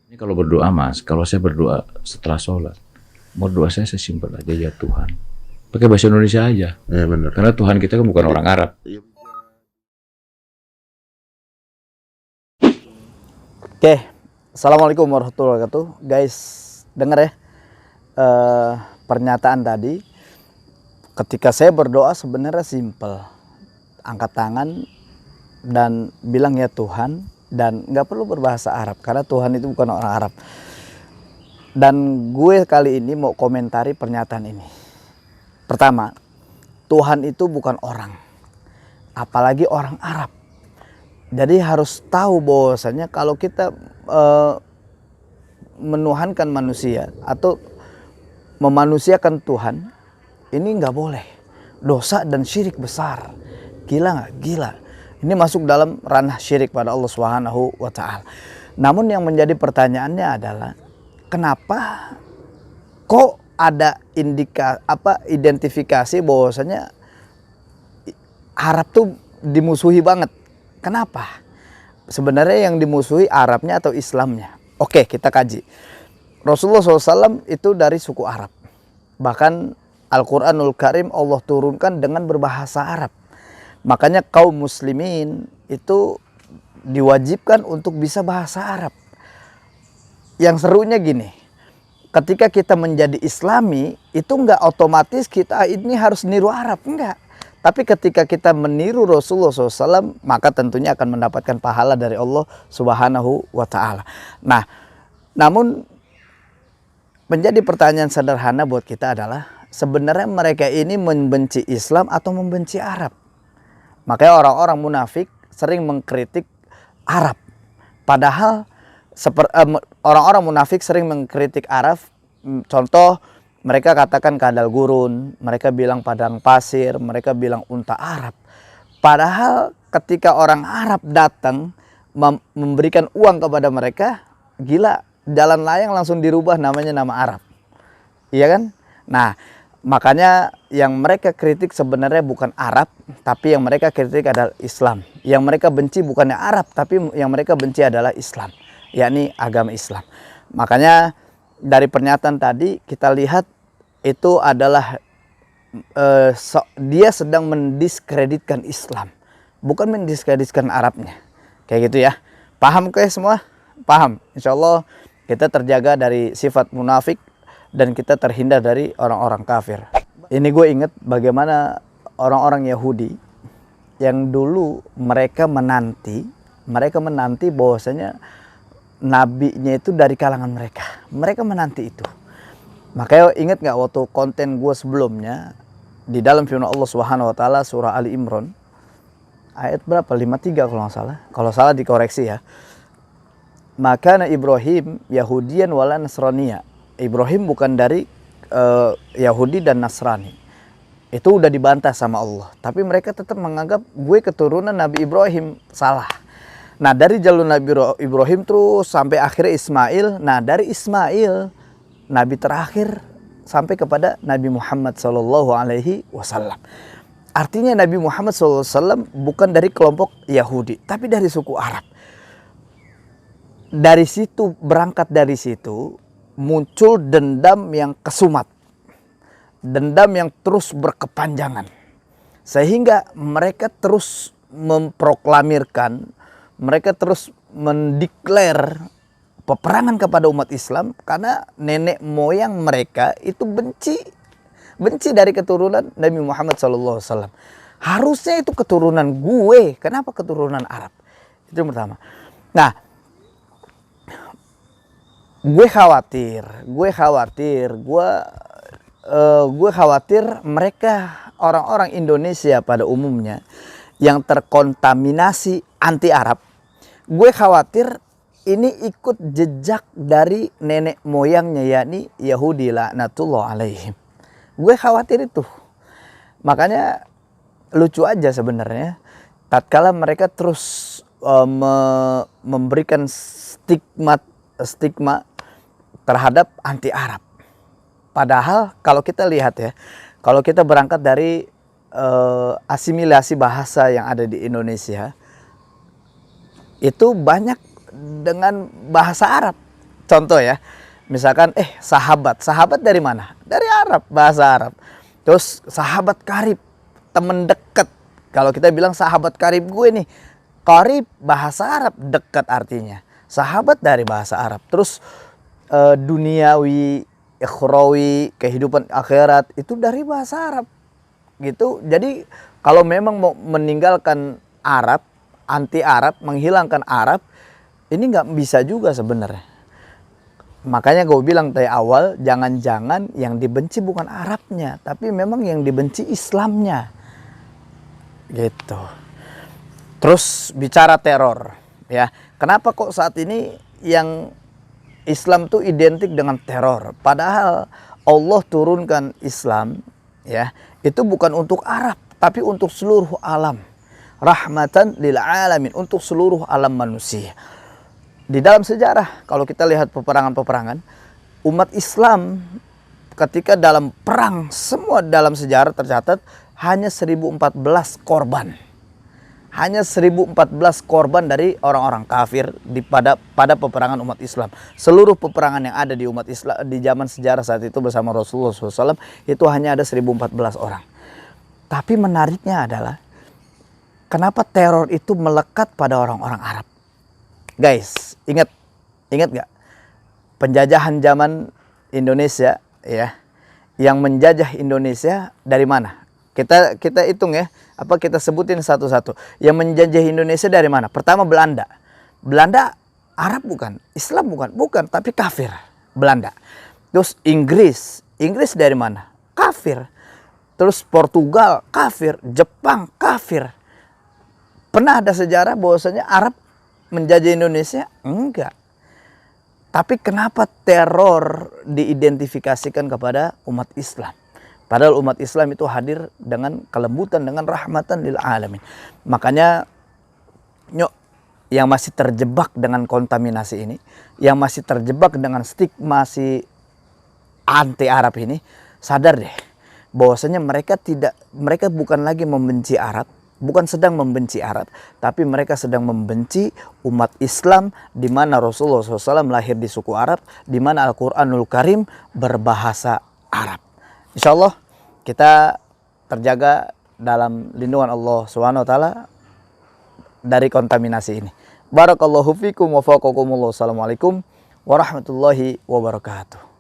Ini kalau berdoa Mas, kalau saya berdoa setelah sholat, berdoa saya sesimpel aja, ya Tuhan. Pakai bahasa Indonesia aja. Ya benar. Karena Tuhan kita kan bukan orang Arab. Oke, Assalamualaikum warahmatullahi wabarakatuh. Guys, denger ya pernyataan tadi. Ketika saya berdoa sebenarnya simple. Angkat tangan dan bilang ya Tuhan, dan nggak perlu berbahasa Arab karena Tuhan itu bukan orang Arab. Dan gue kali ini mau komentari pernyataan ini. Pertama, Tuhan itu bukan orang, apalagi orang Arab. Jadi harus tahu bahwasanya kalau kita menuhankan manusia atau memanusiakan Tuhan, ini nggak boleh. Dosa dan syirik besar. Gila nggak? Gila. Ini masuk dalam ranah syirik pada Allah Subhanahu wa Ta'ala. Namun yang menjadi pertanyaannya adalah kenapa kok ada identifikasi bahwasanya Arab tuh dimusuhi banget. Kenapa? Sebenarnya yang dimusuhi Arabnya atau Islamnya? Oke, kita kaji. Rasulullah SAW itu dari suku Arab. Bahkan Al-Quranul Karim Allah turunkan dengan berbahasa Arab. Makanya kaum muslimin itu diwajibkan untuk bisa bahasa Arab. Yang serunya gini, ketika kita menjadi Islami, itu enggak otomatis kita ini harus niru Arab, enggak. Tapi ketika kita meniru Rasulullah SAW, maka tentunya akan mendapatkan pahala dari Allah Subhanahu wa Ta'ala. Nah, namun menjadi pertanyaan sederhana buat kita adalah sebenarnya mereka ini membenci Islam atau membenci Arab? Makanya orang-orang munafik sering mengkritik Arab. Padahal orang-orang munafik sering mengkritik Arab. Contoh, mereka katakan kadal gurun, mereka bilang padang pasir, mereka bilang unta Arab. Padahal ketika orang Arab datang memberikan uang kepada mereka, gila, jalan layang langsung dirubah namanya nama Arab. Iya kan? Nah, makanya yang mereka kritik sebenarnya bukan Arab, tapi yang mereka kritik adalah Islam. Yang mereka benci bukannya Arab, tapi yang mereka benci adalah Islam, yakni agama Islam. Makanya dari pernyataan tadi kita lihat itu adalah dia sedang mendiskreditkan Islam, bukan mendiskreditkan Arabnya. Kayak gitu ya. Paham ke semua? Paham. Insya Allah kita terjaga dari sifat munafik dan kita terhindar dari orang-orang kafir. Ini gue ingat bagaimana orang-orang Yahudi yang dulu mereka menanti bahwasanya nabinya itu dari kalangan mereka. Mereka menanti itu. Makanya ingat nggak waktu konten gue sebelumnya di dalam firman Allah Subhanahu wa Ta'ala surah Ali Imran ayat berapa? 53 kalau nggak salah. Kalau salah dikoreksi ya. Maka Ibrahim Yahudian wala Nasraniya. Ibrahim bukan dari Yahudi dan Nasrani. Itu udah dibantah sama Allah. Tapi mereka tetap menganggap gue keturunan Nabi Ibrahim. Salah. Nah, dari jalur Nabi Ibrahim terus sampai akhirnya Ismail. Nah, dari Ismail Nabi terakhir sampai kepada Nabi Muhammad SAW. Artinya Nabi Muhammad SAW bukan dari kelompok Yahudi, tapi dari suku Arab. Dari situ, berangkat dari situ, muncul dendam yang kesumat. Dendam yang terus berkepanjangan. Sehingga mereka terus memproklamirkan, mereka terus mendeklar peperangan kepada umat Islam karena nenek moyang mereka itu benci dari keturunan Nabi Muhammad SAW. Harusnya itu keturunan gue, kenapa keturunan Arab? Itu yang pertama. Nah, gue khawatir mereka orang-orang Indonesia pada umumnya yang terkontaminasi anti Arab. Gue khawatir ini ikut jejak dari nenek moyangnya, yakni Yahudi laknatullah alaihim. Gue khawatir itu. Makanya lucu aja sebenarnya tatkala mereka terus memberikan stigma terhadap anti Arab. Padahal kalau kita lihat ya, kalau kita berangkat dari asimilasi bahasa yang ada di Indonesia, itu banyak dengan bahasa Arab. contoh ya, misalkan sahabat, sahabat dari mana? Dari Arab, bahasa Arab. Terus sahabat karib, temen deket. Kalau kita bilang sahabat karib gue nih, karib bahasa Arab, dekat artinya. Sahabat dari bahasa Arab. Terus duniawi, ikhrawi, kehidupan akhirat itu dari bahasa Arab. Gitu. Jadi kalau memang mau meninggalkan Arab, anti Arab, menghilangkan Arab, ini nggak bisa juga sebenarnya. Makanya gue bilang dari awal, jangan-jangan yang dibenci bukan Arabnya, tapi memang yang dibenci Islamnya. Gitu. Terus bicara teror, ya. Kenapa kok saat ini yang Islam tuh identik dengan teror? Padahal Allah turunkan Islam, ya, itu bukan untuk Arab, tapi untuk seluruh alam. Rahmatan lil alamin, untuk seluruh alam manusia. Di dalam sejarah, kalau kita lihat peperangan-peperangan, umat Islam ketika dalam perang, semua dalam sejarah tercatat hanya 1014 korban. Hanya 1014 korban dari orang-orang kafir pada peperangan umat Islam. Seluruh peperangan yang ada di umat Islam di zaman sejarah saat itu bersama Rasulullah SAW itu hanya ada 1014 orang. Tapi menariknya adalah kenapa teror itu melekat pada orang-orang Arab? Guys, ingat nggak penjajahan zaman Indonesia, ya, yang menjajah Indonesia dari mana? Kita hitung ya, apa kita sebutin satu-satu. Yang menjajah Indonesia dari mana? Pertama Belanda. Belanda Arab bukan, Islam bukan, tapi kafir. Belanda. Terus Inggris dari mana? Kafir. Terus Portugal kafir, Jepang kafir. Pernah ada sejarah bahwasanya Arab menjajah Indonesia? Enggak. Tapi kenapa teror diidentifikasikan kepada umat Islam? Padahal umat Islam itu hadir dengan kelembutan, dengan rahmatan lil alamin. Makanya yang masih terjebak dengan kontaminasi ini, yang masih terjebak dengan stigma si anti Arab ini, sadar deh bahwasanya mereka bukan lagi membenci Arab, bukan sedang membenci Arab, tapi mereka sedang membenci umat Islam, di mana Rasulullah SAW lahir di suku Arab, di mana Al-Quranul Karim berbahasa Arab. Insya Allah kita terjaga dalam lindungan Allah SWT dari kontaminasi ini. Barakallahu fikum wa faqakumullah. Assalamualaikum warahmatullahi wabarakatuh.